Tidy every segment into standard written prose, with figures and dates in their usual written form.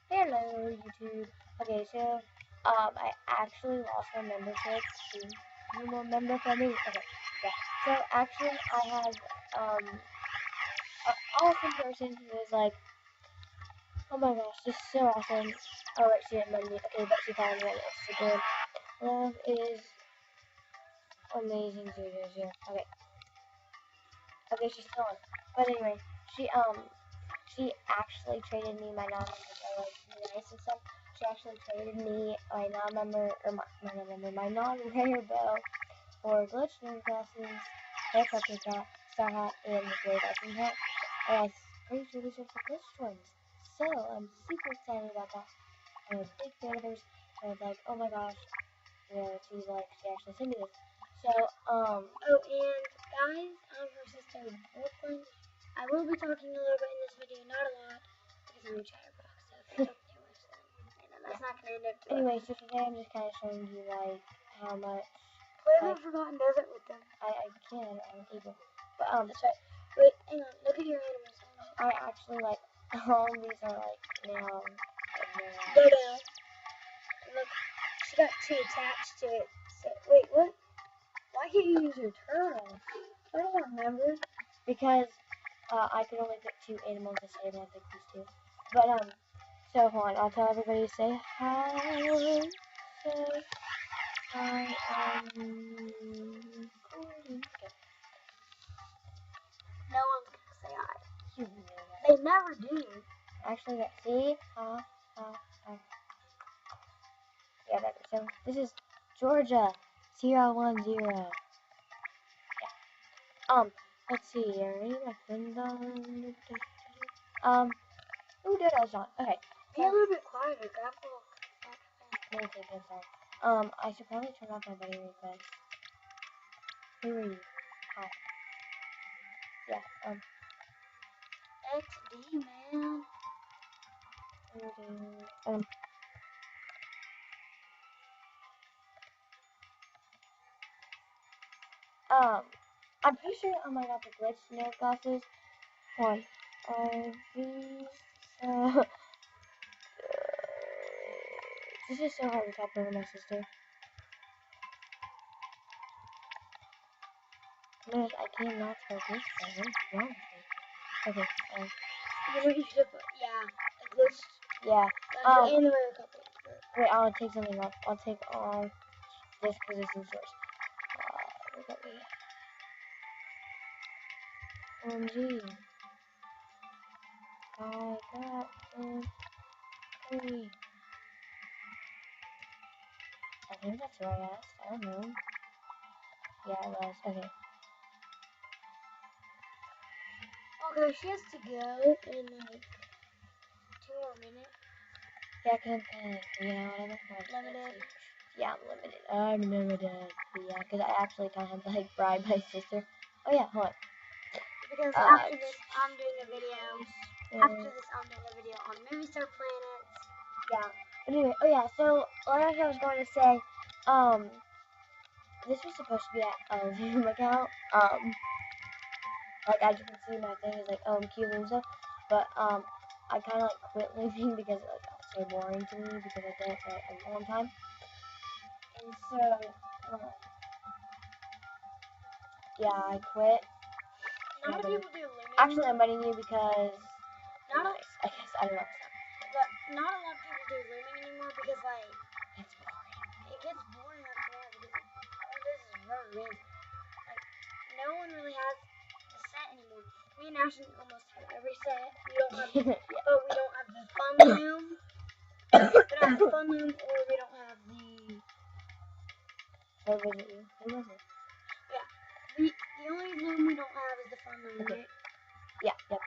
Hello, YouTube. Okay, so I actually lost my membership. Do you remember from me? Okay, yeah. So actually, I have an awesome person who is like, oh my gosh, this is so awesome. Oh wait, she didn't mind me. Okay, but she found me on Instagram. Love is amazing. 000. Okay, okay, she's still on. But anyway, she um she actually traded me my non-members are like nice and stuff. She actually traded me my non-member or my non-member, my non-rare bow for glitch nerd glasses, hair cupcake hat, star hat, and the gray Viking hat. And I'm pretty sure these are the glitch ones. So I'm super excited about that. I'm a big fan of hers. I was like, oh my gosh, she actually sent me this. So, oh, and guys, I'm her sister, Brooklyn. I will be talking a little bit in this video, not a lot, because I'm a chatterbox, so if you talk too much, then that's not going to end up too Anyway, so today I'm just kind of showing you, like, how much... Whoever Forgotten does it with them. I can, I'm able. But, that's right. Wait, hang on, look at your animals. I actually, like, all these are, like, now... Dodo. Look, she got two attached to it. So, wait, what? Why can't you use your turtle? Turtle are members. Because I can only pick two animals to save, and I picked these two. But so hold on, I'll tell everybody to say hi. Say hi. Okay. No one's gonna say hi. You know that. They never do. Actually, let's see. Ha. Yeah, that's it. So this is Georgia 010. Yeah. Let's see. Are my friends on? Ooh, Dodo's on. Okay. Be a little bit quieter. Grab a little. Let me take this off. I should probably turn off my buddy request. Who are you? Hi. Yeah. XD man. I'm pretty sure I might have the glitch nerd glasses. One. These. Uh, this is so hard to talk over my sister. Man, I cannot spell this. What's wrong with me? Okay. You should put, yeah, the glitch. Yeah. And the rare couple. Wait, I'll take something off. I'll take off this because this is yours. Look at me. OMG. I got three. I think that's what I asked. I don't know. Yeah, it was. Okay. Okay, she has to go in like 2 more minutes. Yeah, because I'm limited. Yeah, I'm limited. But yeah, because I actually kind of like bribe my sister. Oh yeah, hold on. Because after this, I'm doing a video. After this, I'm doing a video on Movie Star Planets. Yeah. But anyway, oh yeah. So like I was going to say, this was supposed to be a Zoom account. Like as you can see, my thing is like Q-Loomza, but I kind of like quit leaving because it got so boring to me because I did it for like a long time. And so, yeah, I quit. A lot of people do Looming. Actually, I'm letting you because not nice. I guess I don't know. But not a lot of people do Looming anymore because like it's boring. It gets boring after a while because all this is very random. Like no one really has the set anymore. Me and Ashton almost have every set. We don't have, but we don't have the fun loom. We don't have the fun loom, or we don't have the. What was it? Who was it? Yeah. The only loom we don't have is the fun loom, okay. Right? Yeah, yep.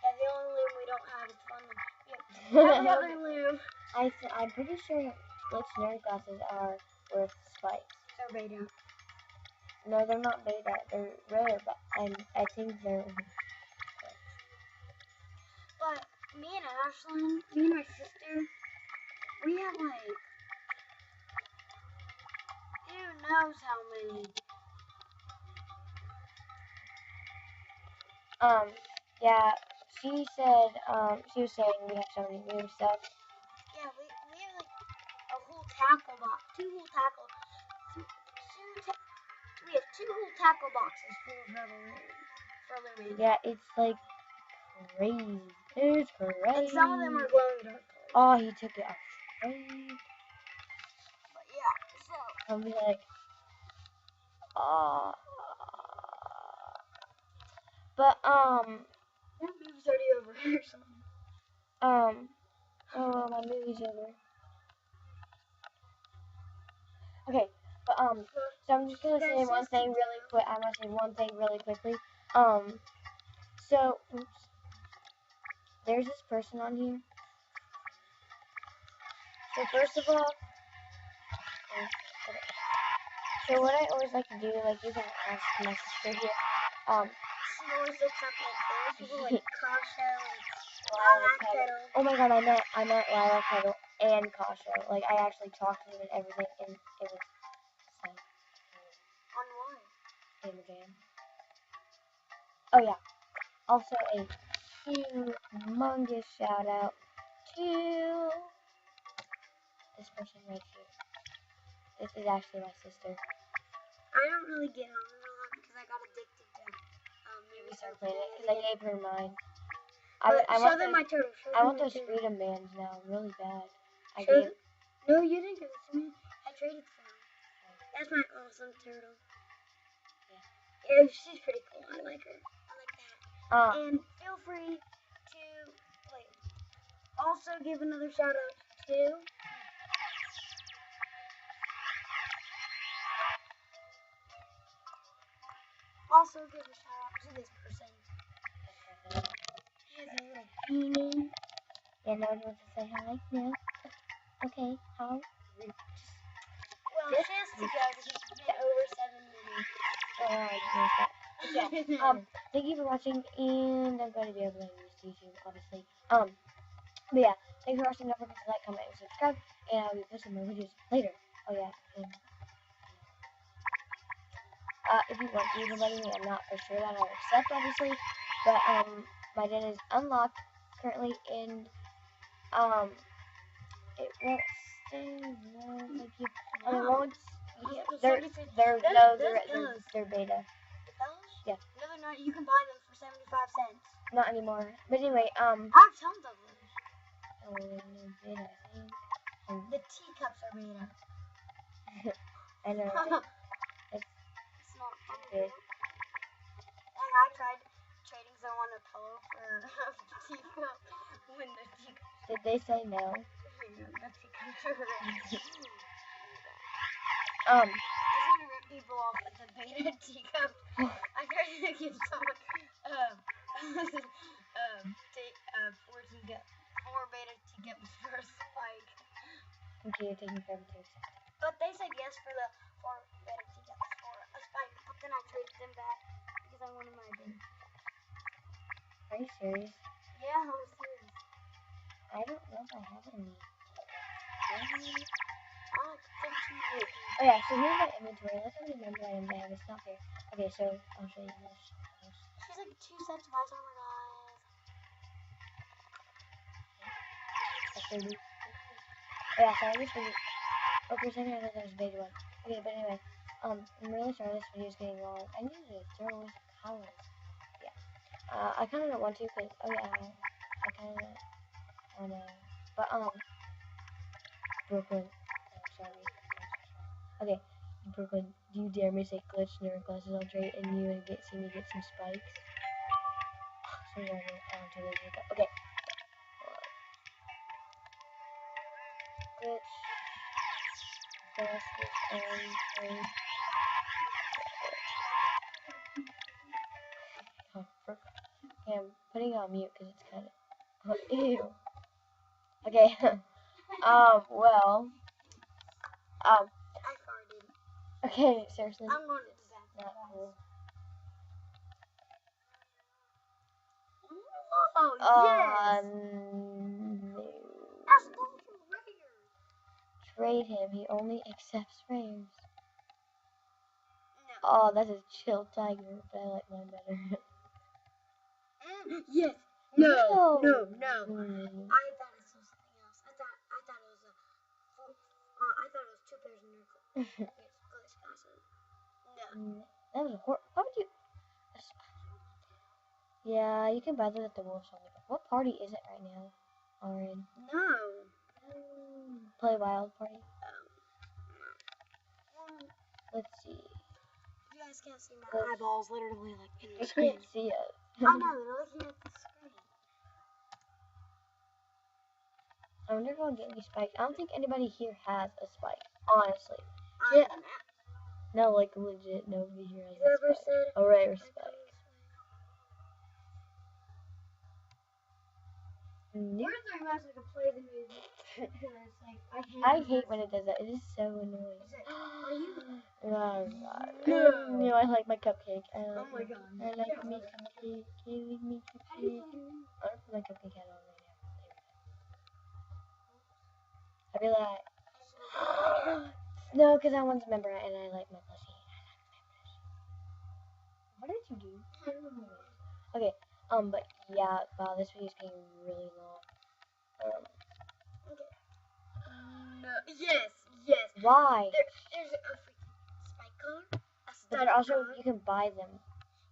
Yeah, the only loom we don't have is the fun loom. Yeah. Every other loom. I'm pretty sure glitch nerd glasses are worth spikes. They're beta. No, they're not beta. They're rare, but I think they're. But me and Ashlyn, me and my sister, we have like. Who knows how many? Yeah, she said, she was saying we have so many new stuff. Yeah, we have like a whole tackle box, two whole tackle, we have two whole tackle boxes full of rubber bands. Yeah, it's like crazy. It's crazy. And some of them are glow in the dark colors. Oh, he took it off. But yeah, so I'll be like, oh. But that movie's already over or something. oh, my movie's over. Okay, but so I'm just gonna say one thing really quick. I'm gonna say one thing really quickly. So oops, there's this person on here. So first of all, okay. So what I always like to do, like you can ask my sister here. She always looks up like those people like Kasha, Lilac Petal. Petal. Oh my god, I met Lilac Petal and Kasha. Like I actually talked to them and everything, and it was like On what? in the van. Oh yeah. Also a humongous shout out to this person right here. This is actually my sister. I don't really get on it a lot because I got addicted to maybe Start playing it because I gave her mine. I show want them my turtle. I want those freedom bands now, really bad. No, you didn't give it to me. I traded for them. That's my awesome turtle. Yeah, she's pretty cool. I like her. I like that. And feel free to play. Also, give another shout out to. Also, give a shout out to this person. He has a little beanie. Yeah, no one wants to say hi now. Okay, how? Well, she has to go because it's been over 7 minutes. Thank you for watching, and I'm going to be able to use YouTube, obviously. But yeah, thank you for watching. Don't forget to like, comment, and subscribe, and I'll be posting more videos later. Oh yeah, and if you want to use money, I'm not for sure that I'll accept, obviously, but my den is unlocked currently, and it won't stay long. Thank you. And it won't. Yeah, they're beta. Yeah. No, they're not. You can buy them for 75 cents. Not anymore. But anyway, I have tons of them. Oh, they're beta, I think. The teacups are beta. I know. It's not fun. Good. And I tried trading someone a pillow for a teacup when the teacup. Did they say no? The teacups are ready. I just want to rip people off with the beta teacup. I tried to give someone four beta teacups for a spike. Okay, you're taking forever to accept. But they said yes for the 4 beta teacups for a spike. But then I traded them back because I wanted my beta. Are you serious? Yeah, I'm serious. I don't know if I have any. Oh yeah, so here's my inventory. Let's see how many member items I have. It's not fair. Okay, so I'll show you this. She's like 2 sets of ice armor, guys. That's 30. Oh yeah, sorry, this video. Oh, for a second I thought that was a beta one. Okay, but anyway, I'm really sorry this video is getting long. I need to throw away some colors. Yeah. I kind of don't want to, cause oh yeah, I kind of wanna. But Brooklyn. Oh, sorry. Okay, Brooklyn, do you dare me to say glitch nerd glasses on trade and you and see me get some spikes? So yeah, okay. Glitch glasses on trade. Oh, Brooklyn. Okay, I'm putting it on mute because it's kind of ew. Okay. Well. I farted. Okay, seriously. I'm going to the bathroom. Not cool. Oh, yes! No. That's Ultra Rare! Trade him. He only accepts rares. No. Oh, that's a chill tiger, but I like mine better. Yes! No. Mm. I thought it was something else. I thought it was I thought it was 2 pairs of glasses. No. That was a Why would you? Yeah, you can buy those at the Wolf Shop. What party is it right now? Alright. No. Play Wild Party. Let's see. You guys can't see my eyeballs literally like in the I screen. can't see it. I know, they're looking at the screen. I wonder if I'll get any spikes. I don't think anybody here has a spike, honestly. Yeah. No, like legit, nobody here has You a ever spike. said Alright, respect. We're talking about so I can play the music. I hate when it does that. It is so annoying. Are you? Oh god. No. You know, I like my cupcake. Oh my god. I like me cupcake. Give me cupcake. I don't put my cupcake hat on right now. I feel like no, because I want to remember it and I like my plushie. What did you do? Okay. But yeah, wow, this video's getting really long. Okay. No. Yes. Why? There's a freaking spike cone. But also, you can buy them.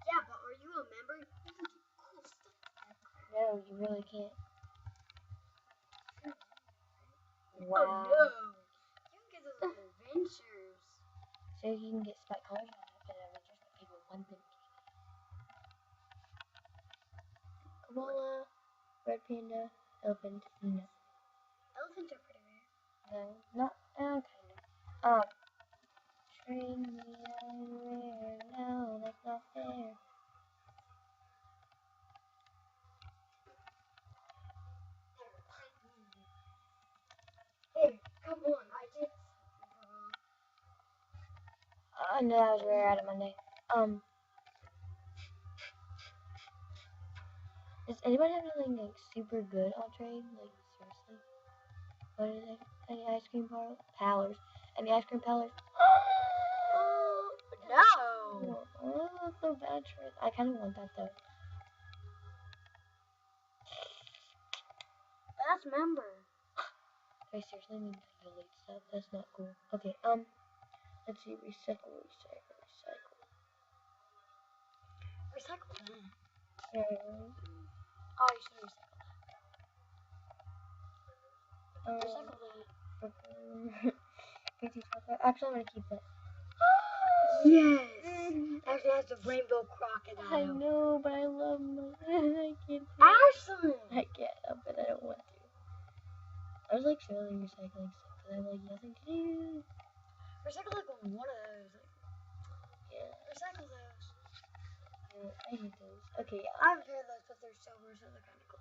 Yeah, but are you a member? You can do cool stuff. No, you really can't. Wow. Oh no. You can get those adventures. So you can get spike colors on adventures for people one thing. Koala, red panda, elephant, no. Elephants are pretty rare. No, not kind of. Train me everywhere. No, that's not fair. Hey, come on, I did. No, that was rare out of Monday. Does anybody have anything like super good on trade? Like seriously? What is it? Any ice cream parlors? Any ice cream parlors? No. Oh, that's so bad trade. I kind of want that though. That's member. I seriously need to delete stuff. That's not cool. Okay, let's see. Recycle. Recycle. Oh, you should recycle. Recycle. Actually, I'm gonna keep it. Yes. Actually, has the rainbow crocodile. I know, but I love my. I can't. Ashley. I can't help it. I don't want to. I was like slowly recycling stuff because I have like nothing to do. Recycle like one of those. Yeah. Recycle those. Yeah, I hate those. Okay, yeah. I haven't heard those, but they're silver, so they're kind of cool.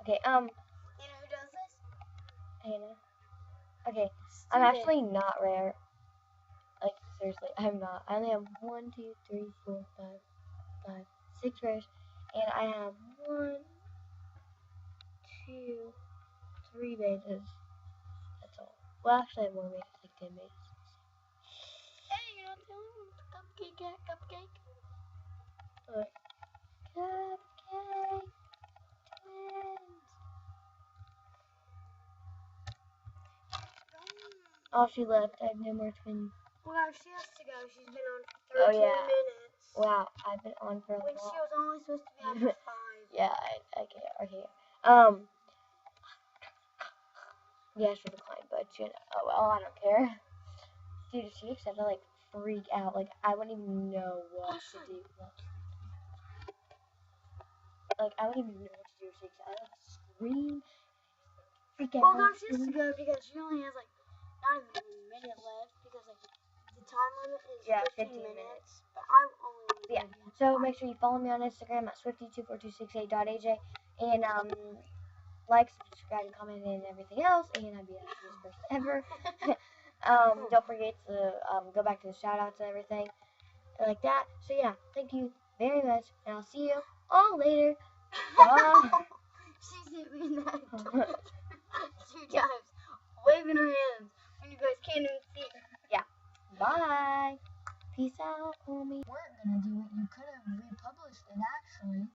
Okay, You know who does this? Hannah. Okay, I'm actually not rare. Like, seriously, I'm not. I only have 1, 2, 3, 4, 5, 6 rares. And I have 1, 2, 3 bases. That's all. Well, actually, I have more bases, like 10 bases. Hey, you're not the only one with the cupcake. Look. Cupcake twins. Oh, she left. I have no more twins. Well, she has to go. She's been on 13 minutes. Wow, I've been on for a when while. She was only supposed to be on for 5. Yeah, okay. Yeah, she declined, but you know, oh well, I don't care. Dude, if she accepted, like, freak out. Like, I wouldn't even know what to do. Like, I wouldn't even know what to do if she accepted. I would scream, freak out. Well, no, she has to go because she only has, like, not even a minute left because, like, the time limit is 15 minutes. But I'm only So make sure you follow me on Instagram at swifty24268.aj and like, subscribe, and comment, and everything else. And I'd be the happiest person ever. Don't forget to go back to the shout outs and everything like that. So yeah, thank you very much, and I'll see you all later. Bye. She's hit me in the head 2 times, waving her hands when you guys can't even see her. Yeah. Bye. Peace out, homie. Weren't gonna do it. You could have republished it, actually.